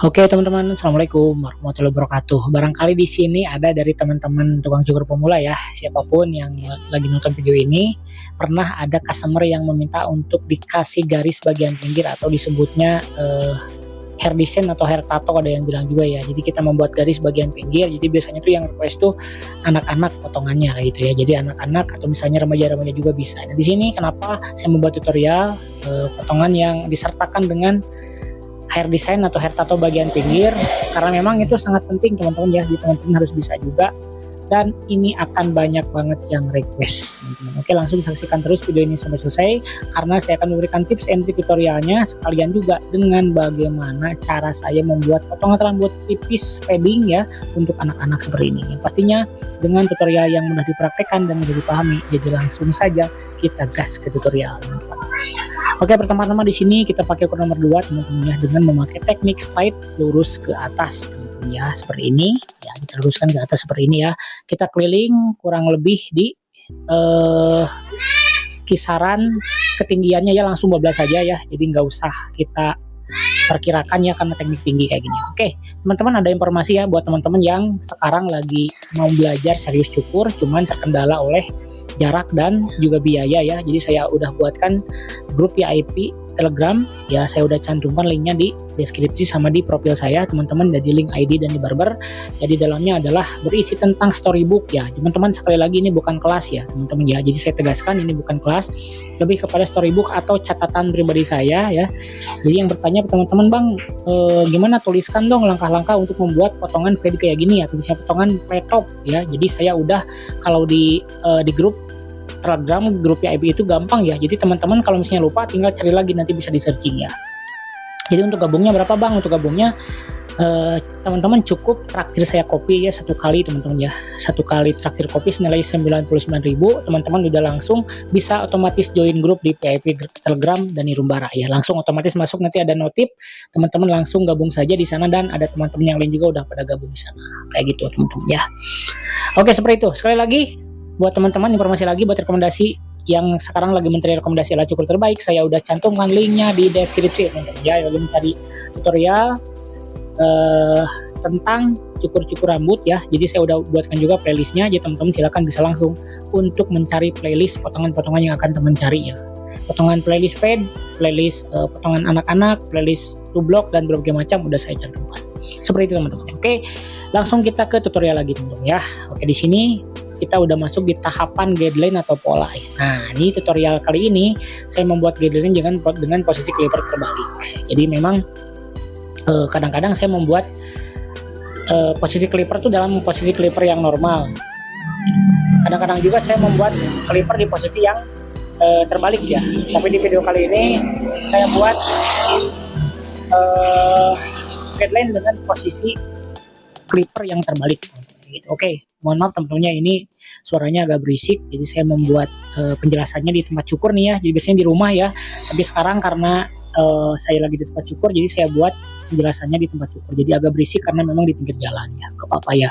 Oke teman-teman, assalamualaikum warahmatullahi wabarakatuh. Barangkali di sini ada dari teman-teman tukang cukur pemula ya, siapapun yang lagi nonton video ini, pernah ada customer yang meminta untuk dikasih garis bagian pinggir atau disebutnya hair design atau hair tato, ada yang bilang juga ya. Jadi kita membuat garis bagian pinggir. Jadi biasanya tuh yang request tuh anak-anak potongannya kayak gitu ya. Jadi anak-anak atau misalnya remaja-remaja juga bisa. Nah di sini kenapa saya membuat tutorial potongan yang disertakan dengan hair design atau hair tato bagian pinggir, karena memang itu sangat penting teman-teman ya, jadi teman-teman harus bisa juga, dan ini akan banyak banget yang request teman-teman. Oke, langsung saksikan terus video ini sampai selesai, karena saya akan memberikan tips and trick tutorialnya, sekalian juga dengan bagaimana cara saya membuat potongan rambut tipis padding ya untuk anak-anak seperti ini. Yang pastinya dengan tutorial yang mudah dipraktekkan dan mudah dipahami. Jadi langsung saja kita gas ke tutorial. Oke, pertama-tama di sini kita pakai ukuran nomor 2 teman-teman ya, dengan memakai teknik straight lurus ke atas teman-teman ya, seperti ini ya, kita luruskan ke atas seperti ini ya. Kita keliling kurang lebih di kisaran ketinggiannya ya langsung 12 saja ya, jadi nggak usah kita perkirakan ya karena teknik tinggi kayak gini. Oke teman-teman, ada informasi ya buat teman-teman yang sekarang lagi mau belajar serius cukur cuman terkendala oleh jarak dan juga biaya ya. Jadi saya udah buatkan grup VIP Telegram ya, saya udah cantumkan linknya di deskripsi sama di profil saya teman-teman, jadi link ID dan di barber. Jadi dalamnya adalah berisi tentang storybook ya teman-teman. Sekali lagi ini bukan kelas ya teman-teman ya, jadi saya tegaskan ini bukan kelas, lebih kepada storybook atau catatan pribadi saya ya. Jadi yang bertanya teman-teman, bang gimana, tuliskan dong langkah-langkah untuk membuat potongan fade kayak gini ya, tulisnya potongan petop ya. Jadi saya udah, kalau di grup Telegram, grup VIP itu gampang ya, jadi teman-teman kalau misalnya lupa tinggal cari lagi, nanti bisa di searching ya. Jadi untuk gabungnya berapa bang? Untuk gabungnya teman-teman cukup traktir saya kopi ya satu kali teman-teman ya, satu kali traktir kopi senilai 99.000, teman-teman udah langsung bisa otomatis join grup di VIP Telegram dan Irumbara ya, langsung otomatis masuk, nanti ada notif, teman-teman langsung gabung saja di sana, dan ada teman-teman yang lain juga udah pada gabung di sana kayak gitu teman-teman ya. Oke, seperti itu. Sekali lagi buat teman-teman, informasi lagi buat rekomendasi yang sekarang lagi mencari rekomendasi alat cukur terbaik, saya udah cantumkan linknya di deskripsi teman-teman ya. Lagi mencari tutorial tentang cukur-cukur rambut ya, jadi saya udah buatkan juga playlistnya, jadi teman-teman silahkan bisa langsung untuk mencari playlist potongan-potongan yang akan teman cari ya, potongan playlist fade, playlist potongan anak-anak, playlist to block, dan berbagai macam udah saya cantumkan seperti itu teman-teman. Oke, langsung kita ke tutorial lagi teman-teman ya. Oke, di sini kita udah masuk di tahapan guideline atau pola ya. Nah ini tutorial kali ini saya membuat guideline dengan posisi clipper terbalik. Jadi memang kadang-kadang saya membuat posisi clipper tuh dalam posisi clipper yang normal, kadang-kadang juga saya membuat clipper di posisi yang terbalik ya. Tapi di video kali ini saya buat guideline dengan posisi clipper yang terbalik gitu. Oke, mohon maaf teman-temannya, ini suaranya agak berisik, jadi saya membuat penjelasannya di tempat cukur nih ya. Jadi biasanya di rumah ya, tapi sekarang karena saya lagi di tempat cukur, jadi saya buat penjelasannya di tempat cukur, jadi agak berisik karena memang di pinggir jalan ya, gak apa-apa ya.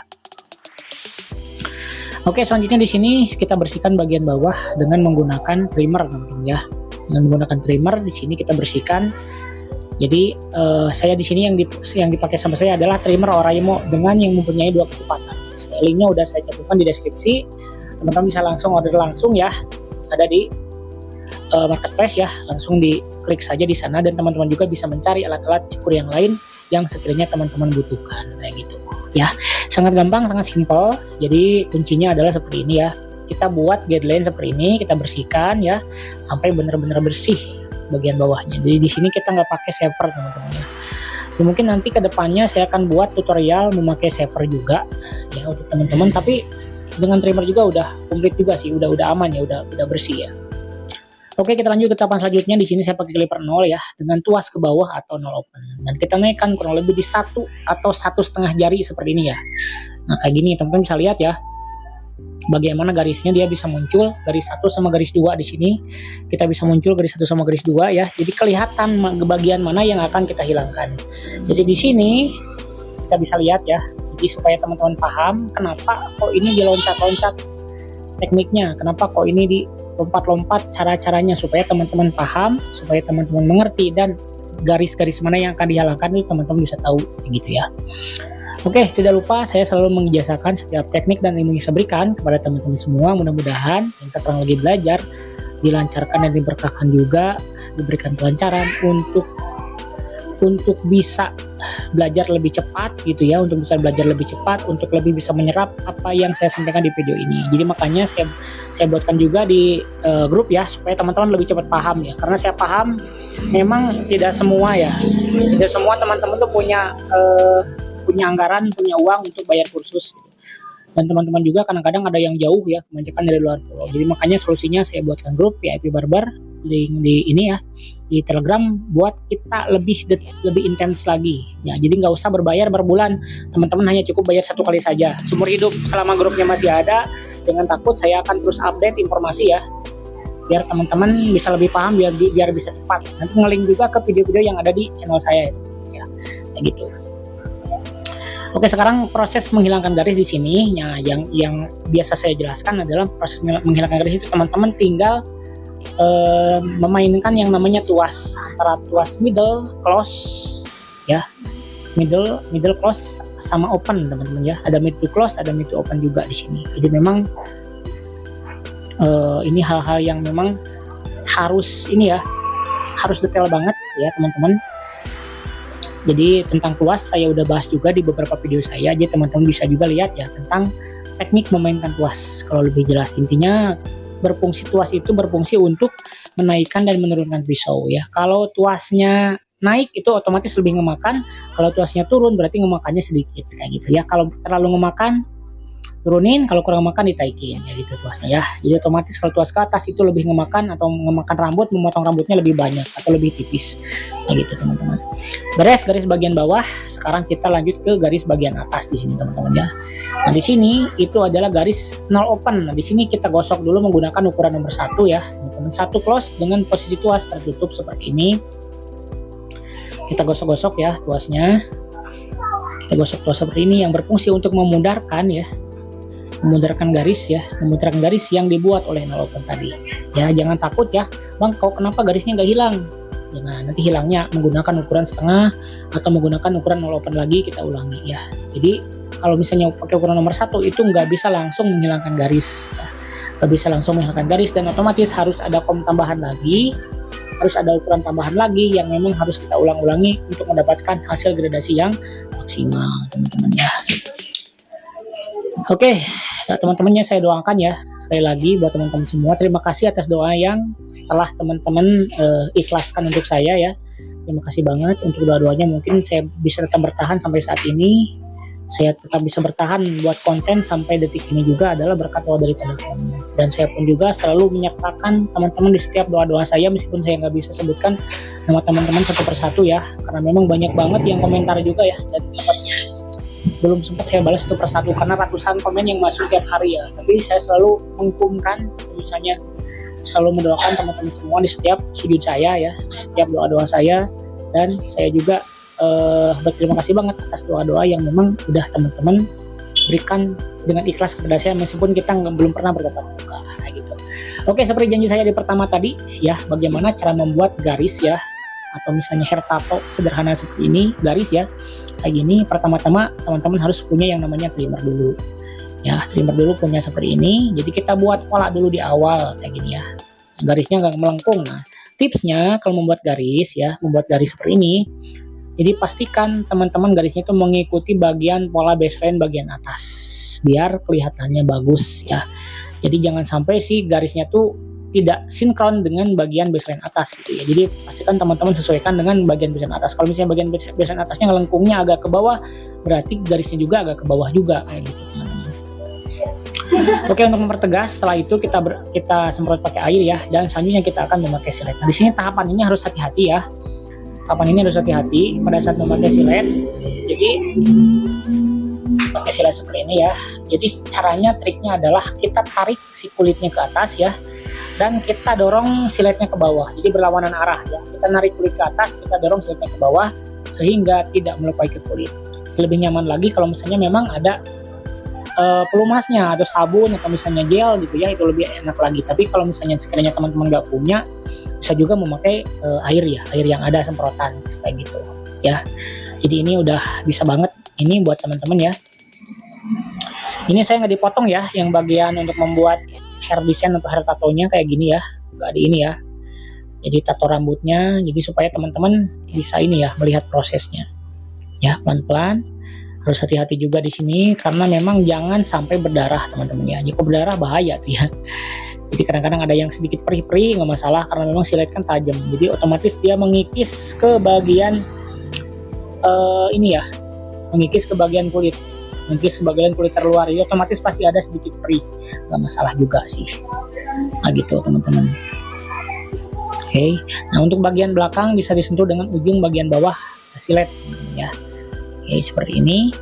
Oke, selanjutnya di sini kita bersihkan bagian bawah dengan menggunakan trimmer teman-teman ya. Dengan menggunakan trimmer di sini kita bersihkan. Jadi saya di sini yang dipakai sama saya adalah trimmer Oraimo dengan yang mempunyai 2 kecepatan. Linknya udah saya cantumkan di deskripsi, teman-teman bisa langsung order langsung ya, ada di marketplace ya, langsung diklik saja di sana, dan teman-teman juga bisa mencari alat-alat cukur yang lain yang sekiranya teman-teman butuhkan kayak gitu ya. Sangat gampang, sangat simpel. Jadi kuncinya adalah seperti ini ya, kita buat guideline seperti ini, kita bersihkan ya sampai benar-benar bersih bagian bawahnya. Jadi di sini kita nggak pakai shaver teman-teman ya. Mungkin nanti kedepannya saya akan buat tutorial memakai shaver juga ya untuk teman-teman, tapi dengan trimmer juga udah komplit juga sih, udah aman ya, udah bersih ya. Oke, kita lanjut ke tahapan selanjutnya. Di sini saya pakai clipper 0 ya, dengan tuas ke bawah atau 0 open, dan kita naikkan kurang lebih di 1 atau 1,5 jari seperti ini ya. Nah kayak gini teman-teman bisa lihat ya, bagaimana garisnya dia bisa muncul garis 1 sama garis 2 di sini. Kita bisa muncul garis 1 sama garis 2 ya. Jadi kelihatan bagian mana yang akan kita hilangkan. Jadi di sini kita bisa lihat ya. Jadi supaya teman-teman paham kenapa kok ini diloncat-loncat tekniknya, kenapa kok ini di lompat-lompat cara-caranya, supaya teman-teman paham, supaya teman-teman mengerti dan garis-garis mana yang akan dihilangkan itu teman-teman bisa tahu gitu ya. Oke, tidak lupa saya selalu mengijazakan setiap teknik dan ilmu yang saya berikan kepada teman-teman semua. Mudah-mudahan yang sekarang lagi belajar dilancarkan dan diberkahkan juga, diberikan kelancaran untuk bisa belajar lebih cepat gitu ya, untuk bisa belajar lebih cepat, untuk lebih bisa menyerap apa yang saya sampaikan di video ini. Jadi makanya saya buatkan juga di grup ya, supaya teman-teman lebih cepat paham ya, karena saya paham memang tidak semua ya, tidak semua teman-teman tuh punya anggaran, punya uang untuk bayar kursus gitu. Dan teman-teman juga kadang-kadang ada yang jauh ya, kebanyakan dari luar pulau. Jadi makanya solusinya saya buatkan grup VIP Barbar, link di ini ya, di Telegram, buat kita lebih intens lagi ya. Jadi nggak usah berbayar per bulan, teman-teman hanya cukup bayar 1 kali saja seumur hidup. Selama grupnya masih ada, jangan takut, saya akan terus update informasi ya, biar teman-teman bisa lebih paham, biar bisa cepat. Nanti nge-link juga ke video-video yang ada di channel saya ya, kayak gitu. Oke, sekarang proses menghilangkan garis di sini ya, yang biasa saya jelaskan adalah proses menghilangkan garis itu teman-teman tinggal memainkan yang namanya tuas, antara tuas middle, close ya, middle close sama open teman-teman ya. Ada mid to close, ada mid to open juga di sini. Jadi memang ini hal-hal yang memang harus ini ya, harus detail banget ya teman-teman. Jadi tentang tuas saya udah bahas juga di beberapa video saya, jadi teman-teman bisa juga lihat ya tentang teknik memainkan tuas kalau lebih jelas. Intinya tuas itu berfungsi untuk menaikkan dan menurunkan pisau ya. Kalau tuasnya naik itu otomatis lebih ngemakan, kalau tuasnya turun berarti ngemakannya sedikit kayak gitu ya. Kalau terlalu ngemakan turunin, kalau kurang makan ditaikin ya gitu tuasnya ya. Jadi otomatis kalau tuas ke atas itu lebih ngemakan atau ngemakan rambut, memotong rambutnya lebih banyak atau lebih tipis kayak gitu teman-teman. Beres garis bagian bawah, sekarang kita lanjut ke garis bagian atas di sini teman-teman ya. Nah di sini itu adalah garis null open. Nah di sini kita gosok dulu menggunakan ukuran nomor 1 ya teman-teman. 1 close dengan posisi tuas tertutup seperti ini. Kita gosok-gosok ya tuasnya. Kita gosok tuas seperti ini yang berfungsi untuk memudarkan ya, memudarkan garis ya, memudarkan garis yang dibuat oleh null open tadi ya. Jangan takut ya, bang kok kenapa garisnya nggak hilang. Nah nanti hilangnya menggunakan ukuran setengah atau menggunakan ukuran null open lagi, kita ulangi ya. Jadi kalau misalnya pakai ukuran nomor 1 itu nggak bisa langsung menghilangkan garis ya. Nggak bisa langsung menghilangkan garis, dan otomatis harus ada kom tambahan lagi, harus ada ukuran tambahan lagi yang memang harus kita ulang-ulangi untuk mendapatkan hasil gradasi yang maksimal teman-teman ya. Oke ya, teman-temannya saya doakan ya sekali lagi buat teman-teman semua. Terima kasih atas doa yang telah teman-teman ikhlaskan untuk saya ya. Terima kasih banget untuk doa-doanya. Mungkin saya bisa tetap bertahan sampai saat ini. Saya tetap bisa bertahan buat konten sampai detik ini juga adalah berkat doa dari teman-teman. Dan saya pun juga selalu menyertakan teman-teman di setiap doa-doa saya, meskipun saya nggak bisa sebutkan nama teman-teman satu persatu ya, karena memang banyak banget yang komentar juga ya, dan belum sempat saya balas satu persatu karena ratusan komen yang masuk tiap hari ya. Tapi saya selalu menghukumkan, misalnya selalu mendoakan teman-teman semua di setiap sujud saya ya, di setiap doa-doa saya. Dan saya juga berterima kasih banget atas doa-doa yang memang udah teman-teman berikan dengan ikhlas kepada saya, meskipun kita belum pernah bertatap muka gitu. Oke, seperti janji saya di pertama tadi ya, bagaimana cara membuat garis ya, atau misalnya hair tattoo sederhana seperti ini, garis ya kayak gini. Pertama-tama teman-teman harus punya yang namanya trimmer dulu ya, trimmer dulu punya seperti ini. Jadi kita buat pola dulu di awal kayak gini ya, garisnya nggak melengkung. Nah tipsnya kalau membuat garis ya, membuat garis seperti ini, jadi pastikan teman-teman garisnya itu mengikuti bagian pola baseline bagian atas biar kelihatannya bagus ya. Jadi jangan sampai si garisnya tuh tidak sinkron dengan bagian baseline atas gitu ya. Jadi pastikan teman-teman sesuaikan dengan bagian baseline atas. Kalau misalnya bagian baseline atasnya ngelengkungnya agak ke bawah, berarti garisnya juga agak ke bawah juga kayak gitu teman-teman. Oke, untuk mempertegas setelah itu kita semprot pakai air ya, dan selanjutnya kita akan memakai silet. Nah di sini tahapan ini harus hati-hati ya. Tahapan ini harus hati-hati pada saat memakai silet. Jadi pakai silet seperti ini ya. Jadi caranya, triknya adalah kita tarik si kulitnya ke atas ya, dan kita dorong siletnya ke bawah. Jadi berlawanan arah ya. Kita narik kulit ke atas, kita dorong siletnya ke bawah sehingga tidak melukai ke kulit. Lebih nyaman lagi kalau misalnya memang ada pelumasnya atau sabun atau misalnya gel gitu ya, itu lebih enak lagi. Tapi kalau misalnya sekiranya teman-teman nggak punya, bisa juga memakai air ya, air yang ada semprotan kayak gitu ya. Jadi ini udah bisa banget ini buat teman-teman ya. Ini saya nggak dipotong ya, yang bagian untuk membuat hair design atau hair tattoo-nya kayak gini ya, nggak di ini ya. Jadi tato rambutnya, jadi supaya teman-teman bisa ini ya, melihat prosesnya. Ya, pelan-pelan. Harus hati-hati juga di sini karena memang jangan sampai berdarah teman-teman ya. Jika berdarah bahaya tuh ya. Jadi kadang-kadang ada yang sedikit perih-perih nggak masalah karena memang silet kan tajam. Jadi otomatis dia mengikis ke bagian ini ya, mengikis ke bagian kulit, mengikis ke bagian kulit terluar. Jadi otomatis pasti ada sedikit perih, nggak masalah juga sih. Nah gitu teman-teman. Oke, nah untuk bagian belakang bisa disentuh dengan ujung bagian bawah silet ya. Oke, seperti ini.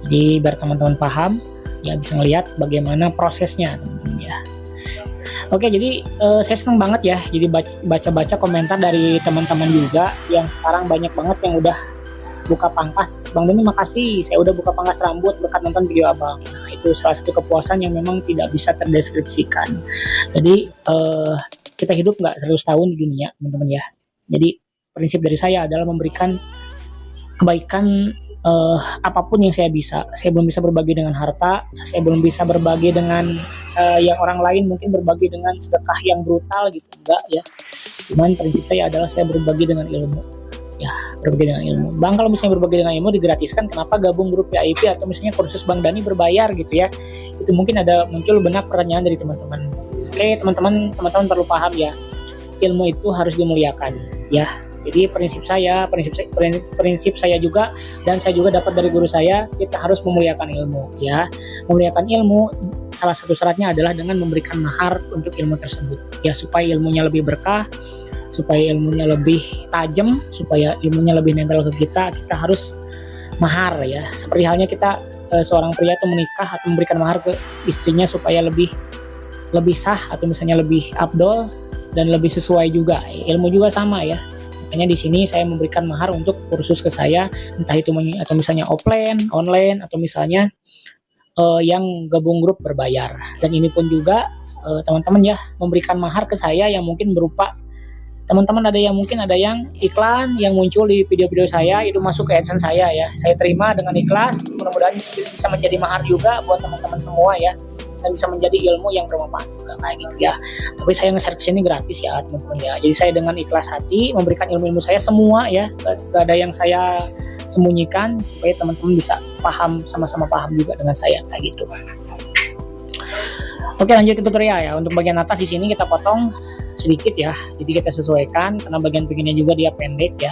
Jadi biar teman-teman paham ya, bisa ngelihat bagaimana prosesnya teman-teman ya. Oke, jadi saya senang banget ya, jadi baca-baca komentar dari teman-teman juga yang sekarang banyak banget yang udah buka pangkas. Bang Dani makasih, saya udah buka pangkas rambut berkat nonton video abang. Nah, itu salah satu kepuasan yang memang tidak bisa terdeskripsikan. Jadi kita hidup nggak 100 tahun di dunia teman-teman ya. Jadi prinsip dari saya adalah memberikan kebaikan apapun yang saya bisa. Saya belum bisa berbagi dengan harta, saya belum bisa berbagi dengan yang orang lain mungkin berbagi dengan sedekah yang brutal gitu, enggak ya. Cuman prinsip saya adalah saya berbagi dengan ilmu ya, berbagi dengan ilmu. Bang, kalau misalnya berbagi dengan ilmu digratiskan, kenapa gabung grup VIP atau misalnya kursus Bang Dani berbayar gitu ya. Itu mungkin ada muncul benak pertanyaan dari teman-teman. Oke teman-teman perlu paham ya, ilmu itu harus dimuliakan ya. Jadi prinsip saya juga, dan saya juga dapat dari guru saya, kita harus memuliakan ilmu ya. Memuliakan ilmu salah satu syaratnya adalah dengan memberikan mahar untuk ilmu tersebut ya, supaya ilmunya lebih berkah, supaya ilmunya lebih tajam, supaya ilmunya lebih nempel ke kita harus mahar ya. Seperti halnya kita seorang pria itu menikah atau memberikan mahar ke istrinya supaya lebih sah atau misalnya lebih afdol dan lebih sesuai juga. Ilmu juga sama ya. Makanya di sini saya memberikan mahar untuk kursus ke saya, entah itu atau misalnya offline, online, atau misalnya yang gabung grup berbayar. Dan ini pun juga teman-teman ya, memberikan mahar ke saya yang mungkin berupa teman-teman ada yang iklan yang muncul di video-video saya itu masuk ke AdSense saya ya. Saya terima dengan ikhlas. Mudah-mudahan bisa menjadi mahar juga buat teman-teman semua ya, dan bisa menjadi ilmu yang bermanfaat juga kayak gitu ya. Tapi saya nge-share ke sini gratis ya teman-teman ya. Jadi saya dengan ikhlas hati memberikan ilmu-ilmu saya semua ya. Gak ada yang saya sembunyikan supaya teman-teman bisa paham, sama-sama paham juga dengan saya kayak gitu. Oke, lanjut ke tutorial ya. Untuk bagian atas di sini kita potong sedikit ya. Jadi kita sesuaikan karena bagian pinggirnya juga dia pendek ya.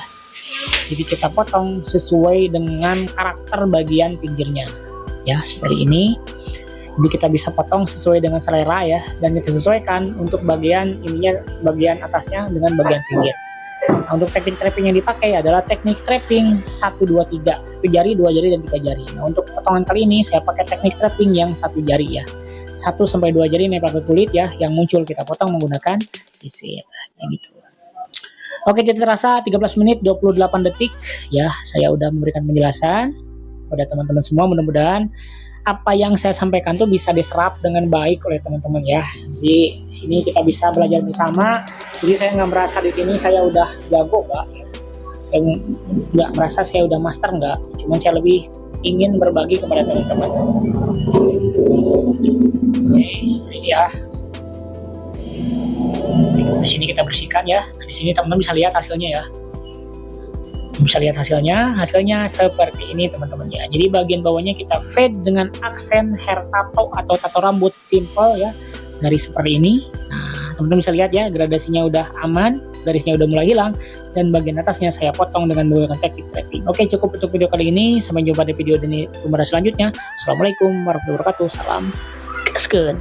Jadi kita potong sesuai dengan karakter bagian pinggirnya ya, seperti ini. Jadi kita bisa potong sesuai dengan selera ya, dan kita sesuaikan untuk bagian ininya, bagian atasnya dengan bagian pinggir. Nah, untuk teknik trapping yang dipakai adalah teknik trapping 1, 2, 3, 1 jari, 2 jari, dan 3 jari. Nah, untuk potongan kali ini saya pakai teknik trapping yang 1 jari ya, 1 sampai 2 jari nempel ke kulit ya, yang muncul kita potong menggunakan sisir kayak gitu. Oke, tidak terasa 13 menit 28 detik ya, saya udah memberikan penjelasan pada teman-teman semua. Mudah-mudahan apa yang saya sampaikan tuh bisa diserap dengan baik oleh teman-teman ya. Jadi di sini kita bisa belajar bersama. Jadi saya nggak merasa di sini saya udah jago nggak. Saya nggak merasa saya udah master nggak. Cuman saya lebih ingin berbagi kepada teman-teman. Oke, seperti ini ya. Di sini kita bersihkan ya. Di sini teman-teman bisa lihat hasilnya ya. Bisa lihat hasilnya seperti ini teman-teman ya. Jadi bagian bawahnya kita fade dengan aksen hair tato atau tato rambut simple ya, garis seperti ini. Nah teman-teman bisa lihat ya, gradasinya udah aman, garisnya udah mulai hilang, dan bagian atasnya saya potong dengan menggunakan teknik trapping. Oke, cukup untuk video kali ini, sampai jumpa di video selanjutnya. Assalamualaikum warahmatullahi wabarakatuh, salam gaskeun.